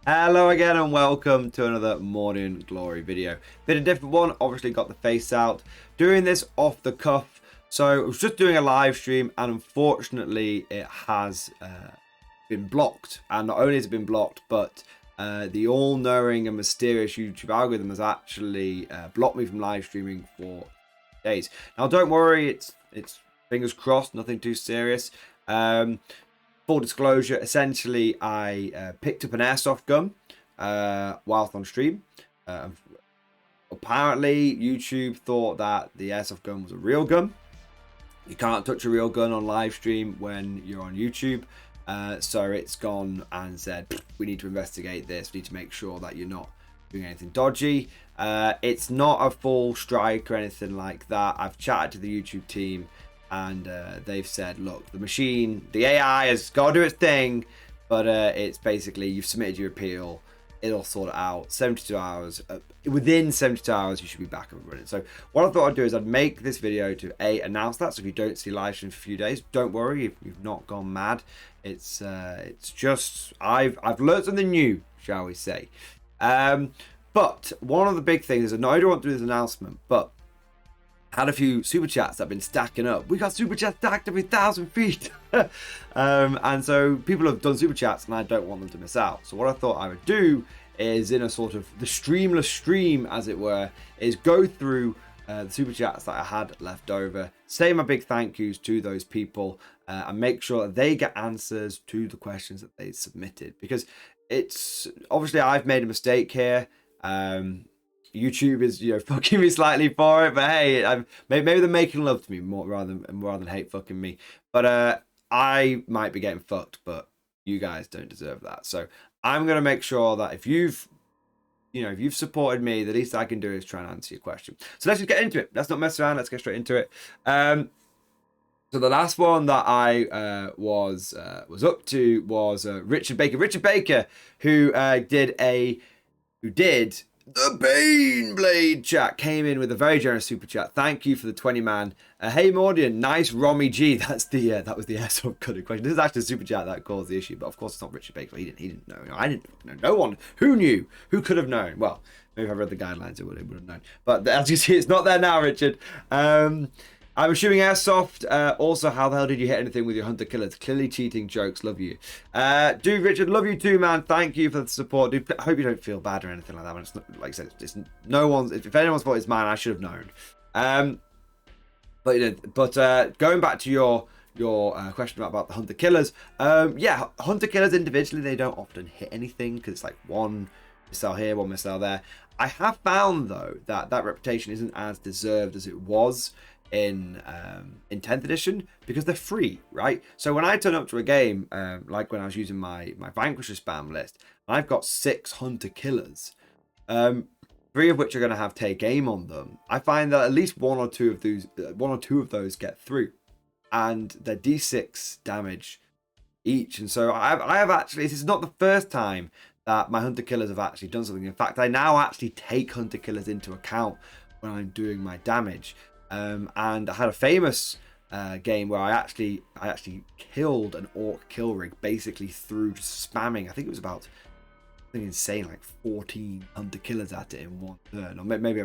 Hello again and welcome to another Morning Glory video. Bit a different one, obviously got the face out. Doing this off the cuff. So I was just doing a live stream and unfortunately it has been blocked. And not only has it been blocked, but the all-knowing and mysterious YouTube algorithm has actually blocked me from live streaming for days. Now don't worry, it's fingers crossed, nothing too serious. Full disclosure, essentially, I picked up an airsoft gun whilst on stream. Apparently, YouTube thought that the airsoft gun was a real gun. You can't touch a real gun on live stream when you're on YouTube. So it's gone and said, we need to investigate this. We need to make sure that you're not doing anything dodgy. It's not a full strike or anything like that. I've chatted to the YouTube team. And they've said, look, the machine, the AI has got to do its thing, but it's basically, you've submitted your appeal, it'll sort it out. 72 hours, within 72 hours, you should be back and running. So what I thought I'd do is I'd make this video to announce that. So if you don't see live stream for a few days, don't worry, if you've not gone mad. It's just, I've learned something new, shall we say. But one of the big things is, I know I don't want to do this announcement, but had a few super chats that have been stacking up. We got super chats stacked every 1,000 feet. And so people have done super chats and I don't want them to miss out. So what I thought I would do is, in a sort of the streamless stream, as it were, is go through the super chats that I had left over, say my big thank yous to those people, and make sure that they get answers to the questions that they submitted. Because it's obviously I've made a mistake here. YouTube is, fucking me slightly for it, but hey, maybe they're making love to me more rather than hate fucking me. But I might be getting fucked, but you guys don't deserve that. So I'm gonna make sure that if you've supported me, the least I can do is try and answer your question. So let's just get into it. Let's not mess around. Let's get straight into it. So the last one that I was up to was Richard Baker, who did the Baneblade chat, came in with a very generous super chat. Thank you for the 20 man. Hey Mordian, nice Romy G. That's the that was the airsoft gun question. This is actually a super chat that caused the issue, but of course it's not Richard Baker. He didn't know. I didn't know. No one who knew, who could have known. Well, maybe if I read the guidelines, it would have known. But as you see, it's not there now, Richard. I'm assuming airsoft. Also, how the hell did you hit anything with your hunter killers? Clearly cheating jokes. Love you. Dude, Richard, love you too, man. Thank you for the support. Dude, I hope you don't feel bad or anything like that. It's not, like I said, it's no one's. If anyone's fault, it's mine. I should have known. But going back to your question about the hunter killers. Yeah, hunter killers individually, they don't often hit anything because it's like one missile here, one missile there. I have found though that reputation isn't as deserved as it was in 10th edition, because they're free, right? So when I turn up to a game, like when I was using my Vanquisher spam list, I've got 6 hunter killers, 3 of which are going to have take aim on them. I find that at least one or two of those get through, and they're d6 damage each. And so I have actually, this is not the first time that my hunter killers have actually done something. In fact, I now actually take hunter killers into account when I'm doing my damage. And I had a famous game where I actually killed an orc kill rig basically through just spamming. I think it was about something insane, like 14 hunter killers at it in one turn. Or maybe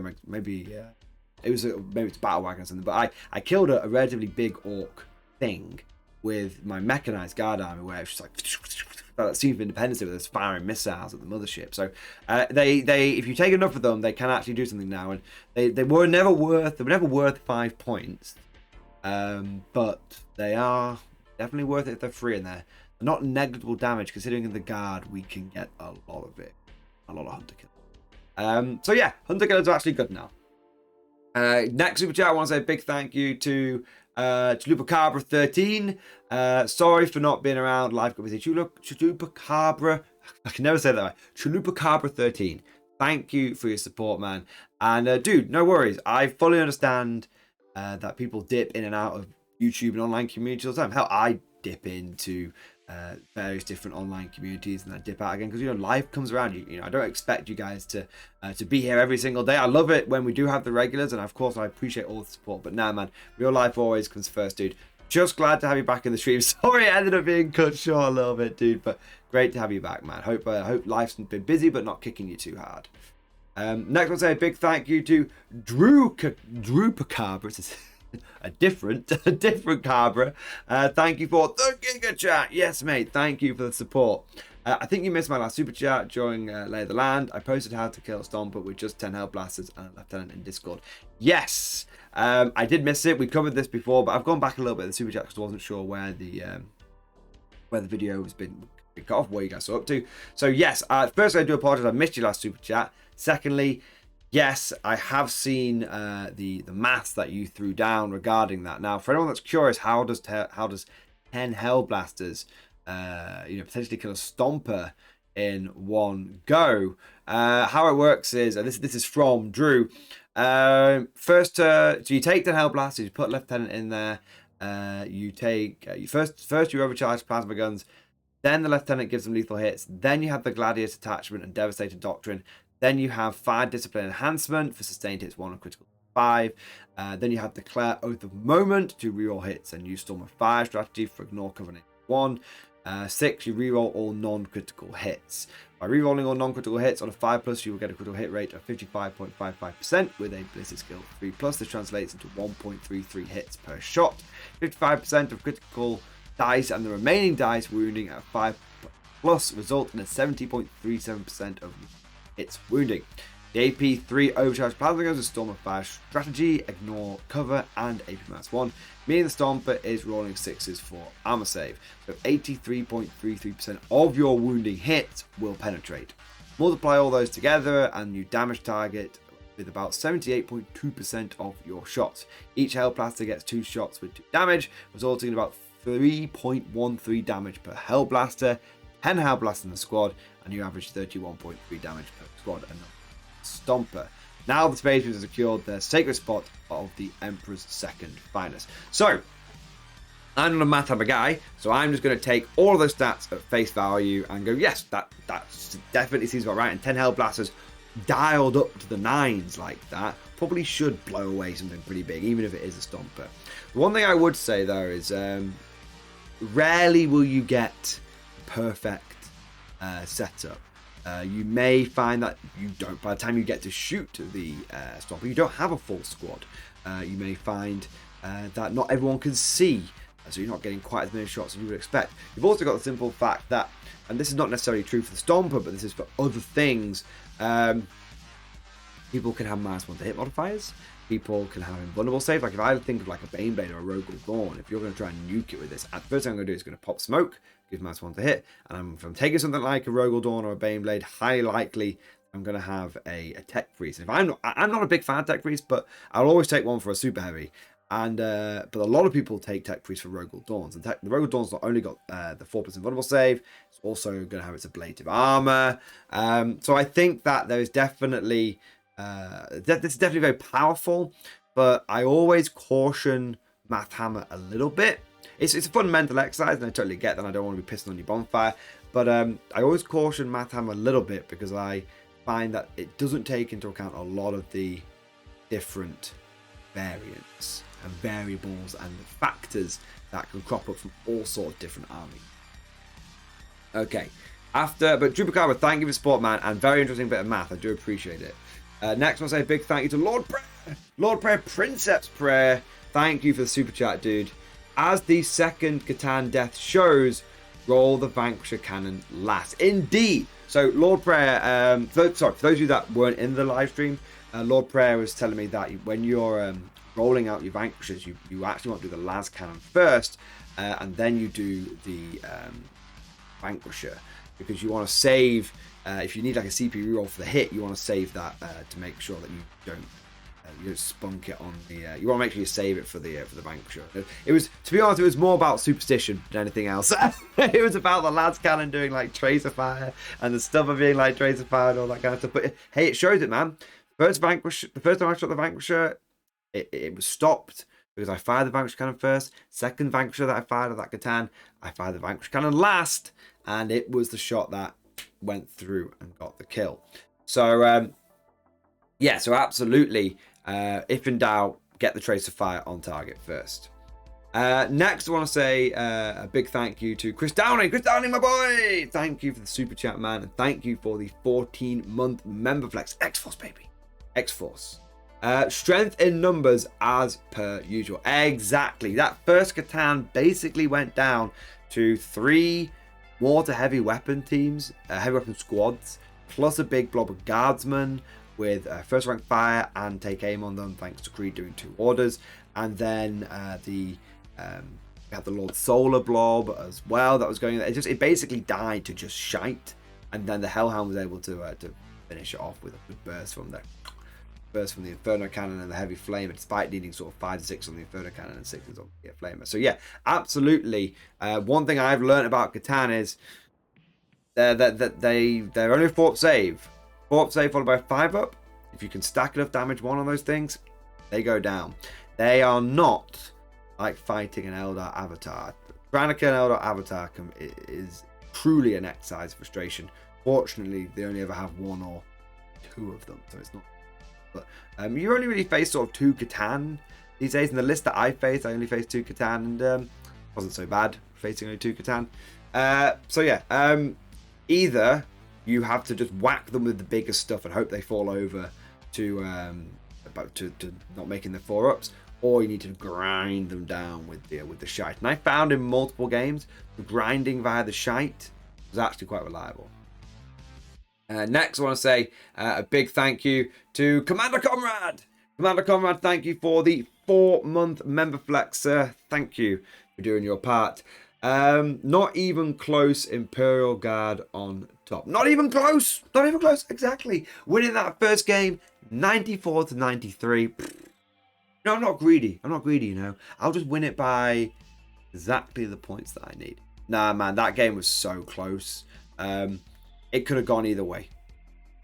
it's battle wagon or something. But I killed a relatively big orc thing with my mechanized guard army, where it's just like that Scene of Independence with those firing missiles at the mothership. So they if you take enough of them, they can actually do something now. And they were never worth 5 points, but they are definitely worth it if they're free, and they're not negligible damage considering in the guard we can get a lot of it, a lot of hunter killers. So yeah, hunter killers are actually good now. Next super chat, I want to say a big thank you to Chulupacabra 13. Sorry for not being around live with you. Chulupacabra, I can never say that right. Chulupacabra 13. Thank you for your support, man. And dude, no worries. I fully understand that people dip in and out of YouTube and online communities all the time. Hell, I dip into various different online communities and then dip out again, because life comes around. I don't expect you guys to be here every single day. I love it when we do have the regulars, and of course I appreciate all the support, but nah, man, real life always comes first, dude. Just glad to have you back in the stream. Sorry, it ended up being cut short a little bit, dude, but great to have you back, man. Hope life's been busy, but not kicking you too hard. Next, I'll say a big thank you to Drew Pacabra. A different Cabra. Thank you for the Giga Chat. Yes, mate. Thank you for the support. I think you missed my last super chat during Lay of the Land. I posted how to kill a Stomper with just 10 Hell Blasters and a Lieutenant in Discord. Yes, I did miss it. We covered this before, but I've gone back a little bit in the super chat because I wasn't sure where the video has been cut off, where you guys are up to. So yes, firstly, I do apologize. I missed your last super chat. Secondly, yes, I have seen the maths that you threw down regarding that. Now, for anyone that's curious, how does 10 Hell Blasters potentially kill a Stomper in one go? How it works is, this is from Drew. First, so you take 10 Hell Blasters, you put Lieutenant in there. You take first you overcharge plasma guns, then the Lieutenant gives them lethal hits. Then you have the Gladius attachment and Devastating Doctrine. Then you have Fire Discipline Enhancement for sustained hits 1 and critical 5. Then you have Declare Oath of Moment to reroll hits and use Storm of Fire strategy for Ignore Covenant 1. 6, you reroll all non-critical hits. By rerolling all non-critical hits on a 5+, you will get a critical hit rate of 55.55% with a Ballistic Skill 3+. This translates into 1.33 hits per shot. 55% of critical dice and the remaining dice wounding at 5+ result in a 70.37% of its wounding. The AP 3 overcharged plasma guns with Storm of Fire strategy, Ignore Cover, and AP-1, meaning the Stomper is rolling 6s for armor save. So 83.33% of your wounding hits will penetrate. Multiply all those together and you damage target with about 78.2% of your shots. Each Hell Blaster gets 2 shots with 2 damage, resulting in about 3.13 damage per Hell Blaster. 10 Hell Blasters in the squad, and you average 31.3 damage per squad. And Stomper. Now the Space Marines have secured their sacred spot of the Emperor's second finest. So, I'm not a math hammer guy, so I'm just going to take all of those stats at face value and go, yes, that definitely seems about right. And 10 Hell Blasters dialed up to the 9s like that probably should blow away something pretty big, even if it is a Stomper. The one thing I would say, though, is rarely will you get perfect setup. You may find that you don't, by the time you get to shoot the Stomper, you don't have a full squad. You may find that not everyone can see, so you're not getting quite as many shots as you would expect. You've also got the simple fact that, and this is not necessarily true for the Stomper, but this is for other things, people can have -1 to hit modifiers. People can have invulnerable save. Like if I think of like a Baneblade or a Rogal Dawn, if you're going to try and nuke it with this, the first thing I'm going to do is going to pop smoke, give -1 to hit, and if I'm taking something like a Rogal Dawn or a Baneblade, highly likely I'm going to have a tech freeze. And if I'm not a big fan of tech freeze, but I'll always take one for a super heavy. And but a lot of people take tech freeze for Rogal Dawns, and the Rogal Dawns not only got the 4+ invulnerable save, it's also going to have its ablative armor. So I think that there is definitely this is definitely very powerful, but I always caution Math Hammer a little bit. It's a fundamental exercise, and I totally get that. I don't want to be pissing on your bonfire, but I always caution Math Hammer a little bit because I find that it doesn't take into account a lot of the different variants and variables and the factors that can crop up from all sorts of different armies. Okay, but Drupacaba, thank you for support, man, and very interesting bit of math. I do appreciate it. Next, I'll say a big thank you to Lord Prayer, Princeps Prayer. Thank you for the super chat, dude. As the second Catan death shows, roll the Vanquisher cannon last. Indeed. So Lord Prayer, for those of you that weren't in the live stream, Lord Prayer was telling me that when you're rolling out your Vanquishers, you actually want to do the las cannon first, and then you do the Vanquisher, because you want to save. If you need like a CP reroll for the hit, you want to save that to make sure that you don't spunk it on the. You want to make sure you save it for the Vanquisher. It was, to be honest, it was more about superstition than anything else. It was about the lads cannon doing like tracer fire and the stuff of being like tracer fire and all that kind of stuff. But hey, it shows it, man. The first time I shot the Vanquisher, it was stopped because I fired the Vanquisher cannon first. Second Vanquisher that I fired at that Catan, I fired the Vanquisher cannon last, and it was the shot that went through and got the kill. So so absolutely, if in doubt, get the tracer fire on target first. Next, I want to say a big thank you to Chris Downey. Chris Downey, my boy! Thank you for the super chat, man. And thank you for the 14-month member flex. X-Force, baby. X-Force. Strength in numbers as per usual. Exactly. That first Catan basically went down to 3 water heavy weapon teams, heavy weapon squads, plus a big blob of guardsmen with first rank fire and take aim on them thanks to Creed doing 2 orders. And then we had the Lord Solar blob as well that was going. It basically died to just shite, and then the Hellhound was able to finish it off with a good burst from the Inferno Cannon and the Heavy Flamer, despite needing sort of 5 to 6 on the Inferno Cannon and 6 on the Flamer. So yeah, absolutely. One thing I've learned about Catan is that they're only 4-up save. 4-up save followed by 5-up. If you can stack enough damage 1 on those things, they go down. They are not like fighting an Eldar Avatar. Trying to kill an Eldar Avatar is truly an exercise of frustration. Fortunately, they only ever have 1 or 2 of them, so it's not. But you only really face sort of 2 Catan these days. In the list that I faced, I only faced 2 Catan, and wasn't so bad facing only 2 Catan. So yeah, either you have to just whack them with the biggest stuff and hope they fall over to not making the 4-ups, or you need to grind them down with the shite. And I found in multiple games, the grinding via the shite was actually quite reliable. Next, I want to say a big thank you to Commander Conrad. Commander Conrad, thank you for the 4-month member flex, sir. Thank you for doing your part. Not even close, Imperial Guard on top. Not even close. Not even close. Exactly. Winning that first game, 94 to 93. No, I'm not greedy. I'm not greedy, you know. I'll just win it by exactly the points that I need. Nah, man, that game was so close. It could have gone either way.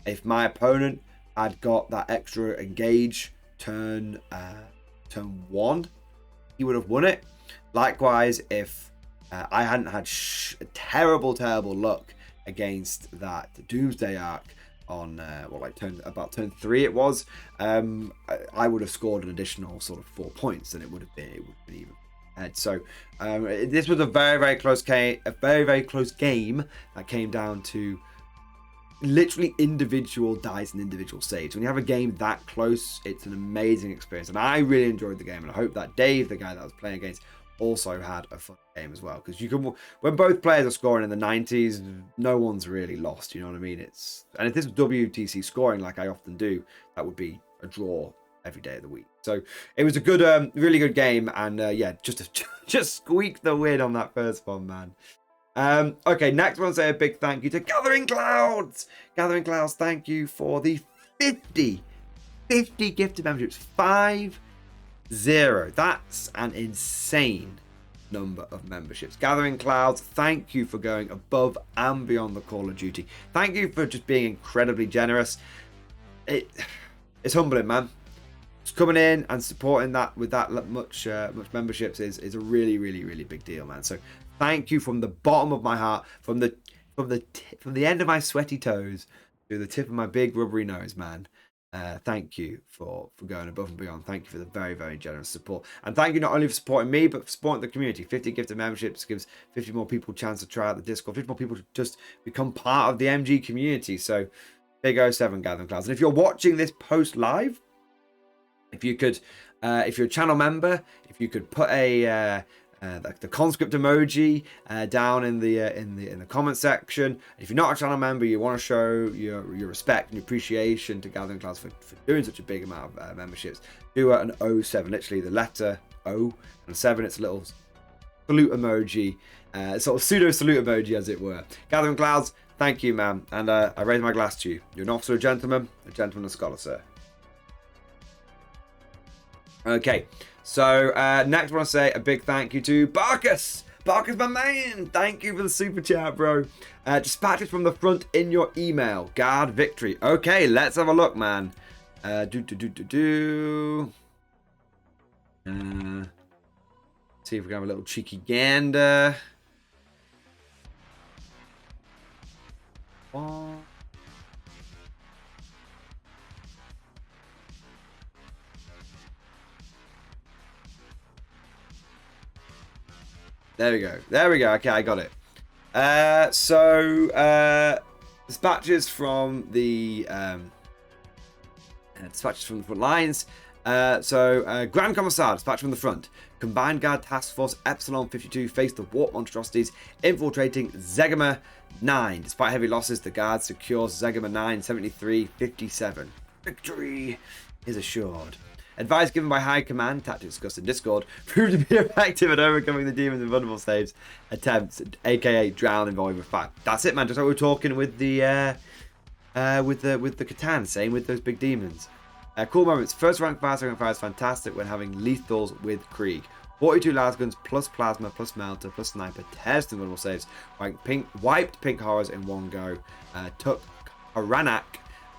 If my opponent had got that extra engage turn 1, he would have won it. Likewise, if I hadn't had terrible luck against that Doomsday Arc on turn 3 it was, I would have scored an additional sort of 4 points, and it would have been even ahead. So this was a very close game, that came down to literally individual dice and individual saves. When you have a game that close, it's an amazing experience, and I really enjoyed the game, and I hope that Dave, the guy that I was playing against, also had a fun game as well, because you can, when both players are scoring in the 90s, no one's really lost, you know what I mean? And if this was WTC scoring like I often do, that would be a draw every day of the week. So it was a good, really good game, and yeah, just squeaked the win on that first one, man. Okay, next I want to say a big thank you to Gathering Clouds. Gathering Clouds, thank you for the 50 gifted memberships. 50. That's an insane number of memberships. Gathering Clouds, thank you for going above and beyond the Call of Duty. Thank you for just being incredibly generous. It's humbling, man. Just coming in and supporting that with that much memberships is a really big deal, man. So thank you from the bottom of my heart, from the end of my sweaty toes to the tip of my big rubbery nose, man. Thank you for going above and beyond. Thank you for the very generous support, and thank you not only for supporting me but for supporting the community. 50 gifted memberships gives 50 more people a chance to try out the Discord, 50 more people to just become part of the MG community. So big 07 Gathering Clouds. And if you're watching this post live, if you could, if you're a channel member, if you could put the conscript emoji down in the comment section. If you're not a channel member, you want to show your respect and appreciation to Gathering Clouds for doing such a big amount of memberships, do an 07, literally the letter O and 7. It's a little salute emoji, sort of pseudo salute emoji, as it were. Gathering Clouds, thank you, man, and I raise my glass to you. You're an officer, a gentleman, and a scholar, sir. Okay, so next I want to say a big thank you to Barkus. Barkus, my man, thank you for the super chat, bro. Dispatches from the front in your email. Guard victory. Okay, let's have a look, man. See if we can have a little cheeky gander. What? There we go. There we go. Okay, I got it. Dispatches from the front lines. Grand Commissar, dispatch from the front. Combined Guard Task Force Epsilon 52 faced the warp monstrosities infiltrating Zegama 9. Despite heavy losses, the Guard secures Zegama 9 73-57. Victory is assured. Advice given by High Command, tactics discussed in Discord, proved to be effective at overcoming the demons and vulnerable saves attempts, aka drown in volume of 5. That's it, man. Just like we were talking with the Catan, same with those big demons. Cool moments. First rank fire, second rank fire is fantastic when having lethals with Krieg. 42 lasguns plus plasma plus melter plus sniper tears the vulnerable saves. Wiped pink horrors in one go. Took Haranak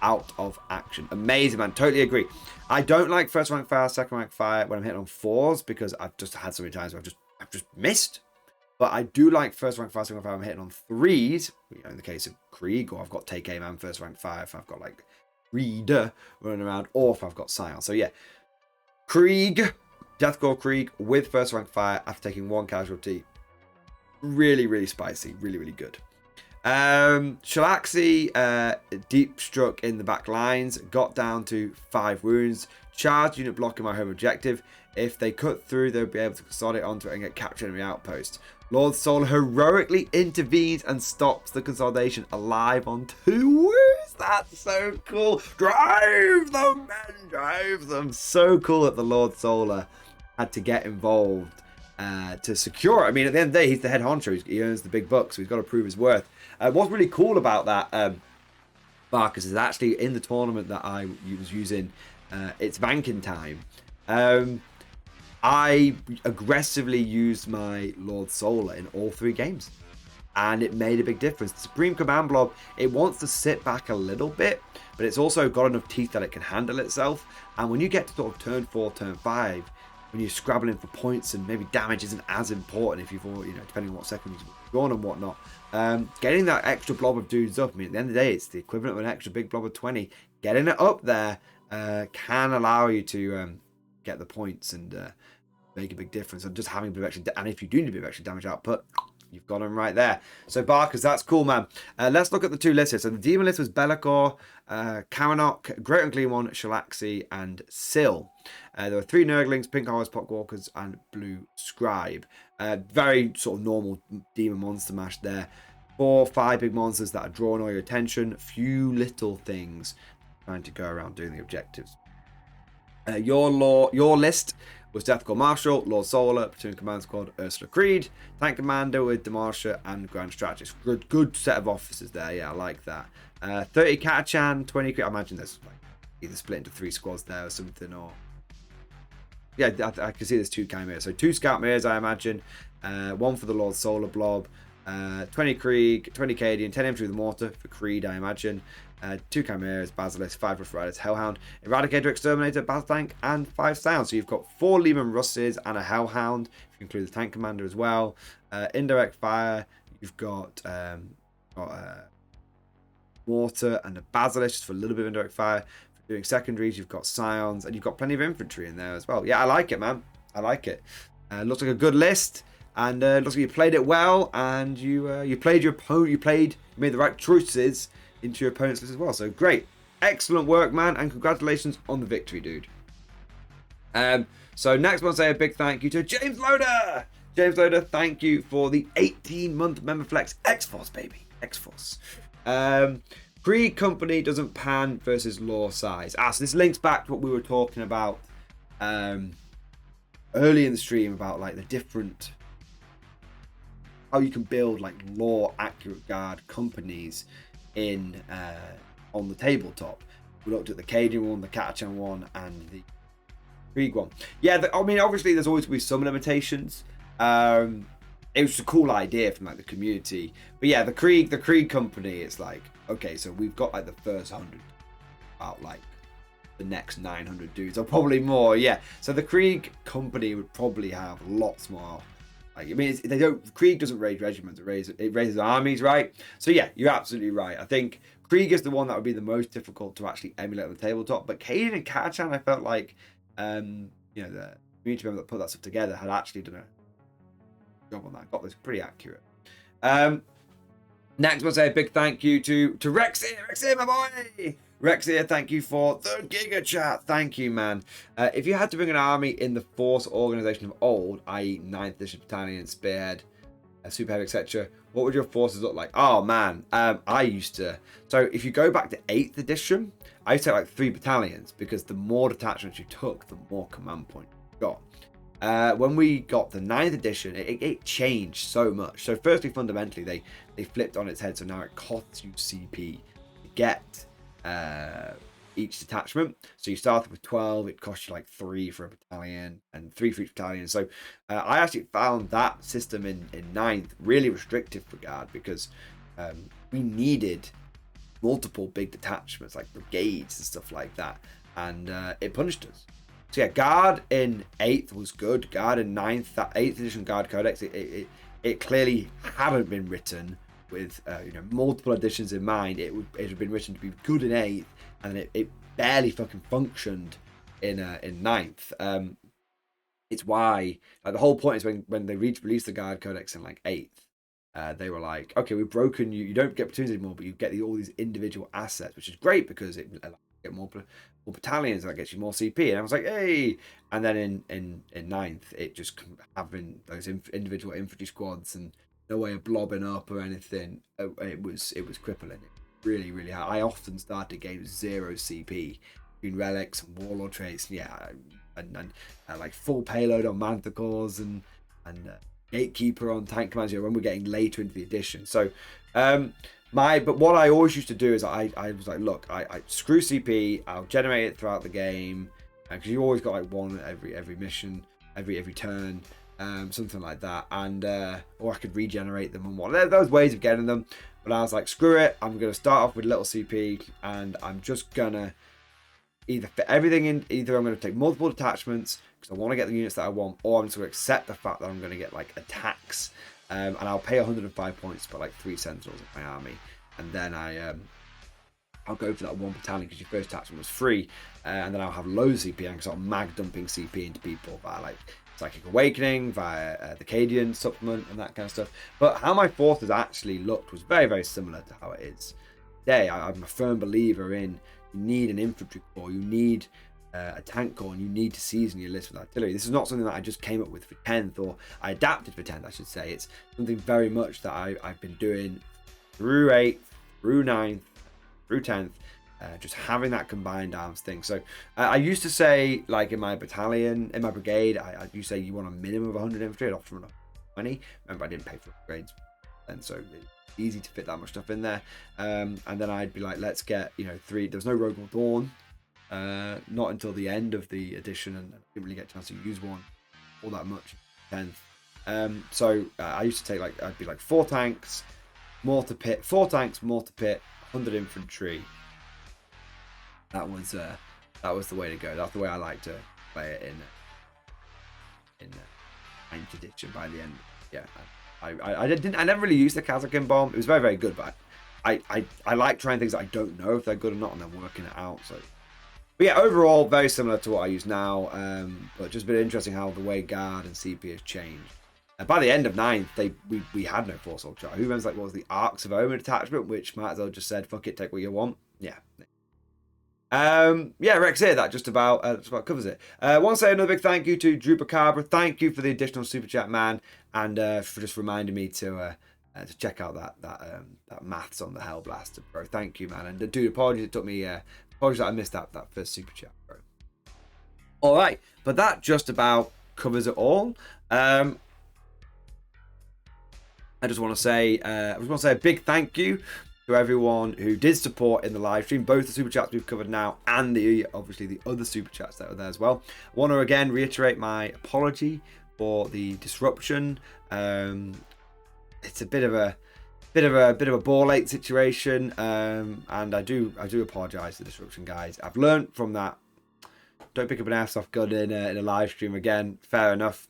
out of action. Amazing, man. Totally agree. I don't like first rank fire, second rank fire when I'm hitting on 4s because I've just had so many times where I've just missed. But I do like first rank fire, second rank fire when I'm hitting on 3s. You know, in the case of Krieg, or I've got Take Aim and first rank fire if I've got like Reader running around, or if I've got Scion. So yeah, Krieg, Deathcore Krieg with first rank fire after taking 1 casualty. Really, really spicy. Really, really good. Shalaxi deep struck in the back lines, got down to 5 wounds, charged unit blocking my home objective. If they cut through, they'll be able to consolidate onto it and get captured in the outpost. Lord Soul heroically intervenes and stops the consolidation alive on 2 wounds. That's so cool. Drive them, men, drive them. So cool that the Lord Solar had to get involved to secure it. I mean, at the end of the day, he's the head honcho. He earns the big bucks, so he's got to prove his worth. What's really cool about that, Marcus, is actually in the tournament that I was using, it's Vankin time. I aggressively used my Lord Solar in all 3 games, and it made a big difference. The Supreme Command Blob, it wants to sit back a little bit, but it's also got enough teeth that it can handle itself. And when you get to sort of turn 4, turn 5, when you're scrabbling for points and maybe damage isn't as important if you've all, depending on what second you've gone and whatnot, getting that extra blob of dudes up, I mean, at the end of the day, it's the equivalent of an extra big blob of 20. Getting it up there can allow you to get the points and make a big difference. And just having a bit of extra, and if you do need a bit of extra damage output, you've got them right there. So Barkers, that's cool, man. Let's look at the 2 lists here. So the demon list was Bellicor, Karanok, Great Unclean One, Shalaxi, and Syl. There were 3 Nurglings, Pink Horrors, Pokwalkers, and Blue Scribe. Very sort of normal demon monster mash there. 4, 5 big monsters that are drawing all your attention. Few little things trying to go around doing the objectives. Your list was Deathcore Marshal, Lord Solar, Platoon Command Squad, Ursula Creed, Tank Commander with Demarsha, and Grand Strategist. Good set of officers there. Yeah, I like that. 30 Katachan, 20. I imagine there's like either split into 3 squads there or something, or yeah, I can see there's 2 Chimeras. So 2 Scout Mirrors, I imagine. 1 for the Lord Solar Blob. 20 Krieg, 20 Cadian, 10 Infantry with Mortar for Creed, I imagine. 2 Chimeras, Basilisk, 5 Rough Riders, Hellhound, Eradicator, Exterminator, Battle Tank, and 5 Sounds. So you've got 4 Lehman Russes and a Hellhound, if you include the Tank Commander as well. Indirect Fire, you've got Mortar and a Basilisk just for a little bit of indirect fire. For doing secondaries, you've got Scions, and you've got plenty of infantry in there as well. Yeah, I like it, man. I like it. Looks like a good list. And looks like you played it well, and you played your opponent. You made the right choices into your opponent's list as well. So great, excellent work, man, and congratulations on the victory, dude. So next, I want to say a big thank you to James Loader. James Loader, thank you for the 18-month member flex. X-Force, baby, X-Force. Krieg Company doesn't pan versus law size. So this links back to what we were talking about early in the stream about like the different, how you can build like law accurate guard companies in on the tabletop. We looked at the Cadian one, the Katachan one, and the Krieg one. Yeah, I mean, obviously there's always going to be some limitations. It was a cool idea from like the community, but yeah, the Krieg company, it's like, okay, so we've got like the first 100, about like the next 900 dudes, or probably more. Yeah, so the Krieg company would probably have lots more. Like, I mean, Krieg doesn't raise regiments, it raises armies, right? So yeah, you're absolutely right. I think Krieg is the one that would be the most difficult to actually emulate on the tabletop. But Cadian and Katachan, I felt like, the community member that put that stuff together had actually done a job on that. Got this pretty accurate. Next, we'll say a big thank you to Rexy. Rexy, my boy. Rexy, thank you for the Giga Chat. Thank you, man. If you had to bring an army in the Force organization of old, i.e. 9th edition battalion, spearhead, super heavy, etc., what would your forces look like? Oh, man. I used to... So, if you go back to 8th edition, I used to take like 3 battalions, because the more detachments you took, the more command points you got. When we got the 9th edition, it changed so much. So firstly, fundamentally, they flipped on its head. So now it costs you CP to get each detachment. So you started with 12, it costs you like 3 for a battalion and 3 for each battalion. So I actually found that system in 9th really restrictive for Guard, because we needed multiple big detachments like brigades and stuff like that. And it punished us. So yeah, Guard in 8th was good. Guard in 9th, that 8th edition Guard Codex, it clearly hadn't been written with multiple editions in mind. It had been written to be good in 8th, and then it barely fucking functioned in 9th. It's why the whole point is when they released the Guard Codex in like 8th, they were like, okay, we've broken you. You don't get platoons anymore, but you get all these individual assets, which is great because it get more battalions, that gets you more CP. And I was like, hey. And then in 9th, it just having those individual infantry squads and no way of blobbing up or anything. It was crippling. Really, really hard. I often started games 0 CP between relics and warlord traits. Yeah, and like full payload on manticores and gatekeeper on tank commands. When we're getting later into the edition, so. But what I always used to do is I was like, look, I screw CP, I'll generate it throughout the game, because you always got like one every mission, every turn, something like that, and or I could regenerate them and whatnot. There was ways of getting them, but I was like, screw it, I'm gonna start off with little CP, and I'm just gonna either fit everything in. Either I'm gonna take multiple detachments because I want to get the units that I want, or I'm just gonna accept the fact that I'm gonna get like attacks. And I'll pay 105 points to put like 3 sentinels in my army, and then I'll go for that 1 battalion because your first detachment was free, and then I'll have low CP and I can start mag dumping CP into people via like Psychic Awakening, via the Cadian supplement and that kind of stuff. But how my forces actually looked was very, very similar to how it is today. I'm a firm believer in you need an infantry corps, you need a tank corps, and you need to season your list with artillery. This is not something that I just came up with for 10th, or I adapted for 10th, I should say. It's something very much that I've been doing through 8th, through 9th, through 10th, just having that combined arms thing. So I used to say, like in my battalion, in my brigade, I used to say you want a minimum of 100 infantry. I'd often run 20. Remember, I didn't pay for upgrades, and so it's easy to fit that much stuff in there. And then I'd be like, let's get 3. There's no Rogue or Dawn. Not until the end of the edition, and I didn't really get a chance to use one all that much. 10th. So I used to take I'd be like 4 tanks, mortar pit, 4 tanks, mortar pit, 100 infantry. That was the way to go. That's the way I like to play it in 9th edition. By the end, yeah, I never really used the Kazakin bomb. It was very, very good, but I like trying things that I don't know if they're good or not, and then working it out. So. But yeah, overall, very similar to what I use now, but just a bit interesting how the way Guard and CP has changed. By the end of 9th, we had no Force Org chart. Who remembers what was the Arcs of Omen attachment, which might as well just said, fuck it, take what you want. Yeah. Yeah, Rex here, that just about covers it. I want to say another big thank you to Drew Cabra. Thank you for the additional super chat, man, and for just reminding me to check out that maths on the Hellblaster, bro. Thank you, man, and dude, apologies, it took me apologies that I missed that first super chat, bro. All right, but that just about covers it all. I just want to say a big thank you to everyone who did support in the live stream, both the super chats we've covered now and obviously the other super chats that are there as well. I want to again reiterate my apology for the disruption. It's a bit of a ball ache situation, and I do apologise for the disruption, guys. I've learned from that. Don't pick up an airsoft gun in a live stream again. Fair enough.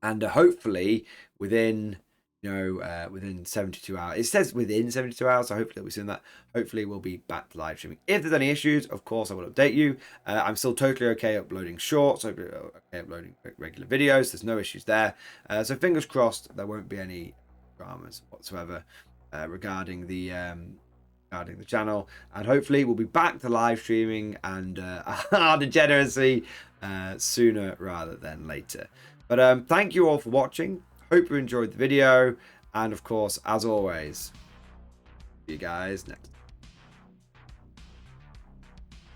And hopefully within within 72 hours. It says within 72 hours, so hopefully we'll be seeing that. Hopefully we'll be back to live streaming. If there's any issues, of course I will update you. I'm still totally okay uploading shorts, okay uploading regular videos. There's no issues there. So fingers crossed there won't be any dramas whatsoever regarding the channel, and hopefully we'll be back to live streaming and our degeneracy sooner rather than later. But thank you all for watching. Hope you enjoyed the video, and of course, as always, see you guys next time.